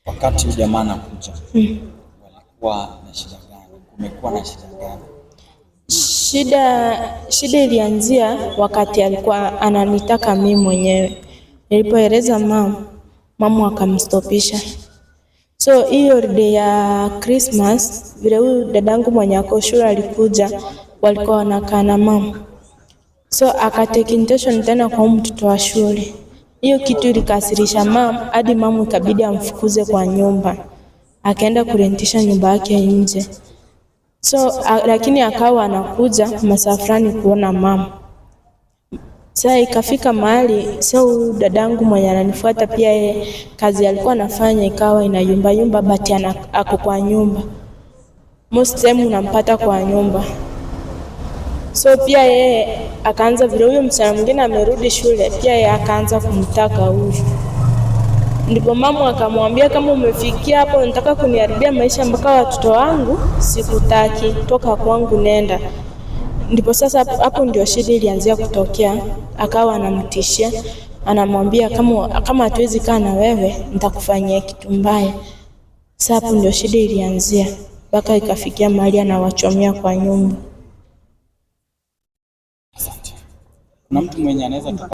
Wakati jamaa anakuja, walikuwa na shida gani? Kumekuwa na shida gani? Shida ilianzia wakati alikuwa ananitaka mimi mwenyewe. Nilipoeleza mama akamstopisha. So hiyo day ya Christmas, vile huyu dadangu mwenye ako shule alikuja, walikuwa wanakaa na mama. So akatake intention tena kwa mtoto wa shule. Hiyo kitu ilikasirisha hadi mama ikabidi amfukuze kwa nyumba. Akaenda kurentisha nyumba yake nje. So lakini akawa anakuja masaa fulani kuona mama. Sasa ikafika mahali so dadangu mwenye ananifuata pia yeye kazi alikuwa anafanya ikawa inayumba but ako kwa nyumba. Most time unampata kwa nyumba. So pia yeye akaanza vile huyo msichana mwingine amerudi shule pia yeye akaanza kumtaka huyu. Ndipo mama akamwambia kama umefikia hapo unataka kuniharibia maisha mpaka watoto wangu, sikutaki, toka kwangu nenda. Ndipo sasa hapo ndio shida ilianzia kutokea. Akawa anamtishia, anamwambia kama hatuwezi kaa na wewe nitakufanyia kitu mbaya. Sasa hapo ndio shida ilianzia mpaka ikafikia mahali anawachomea kwa nyumba. Asante. Kuna mtu mwenye anaweza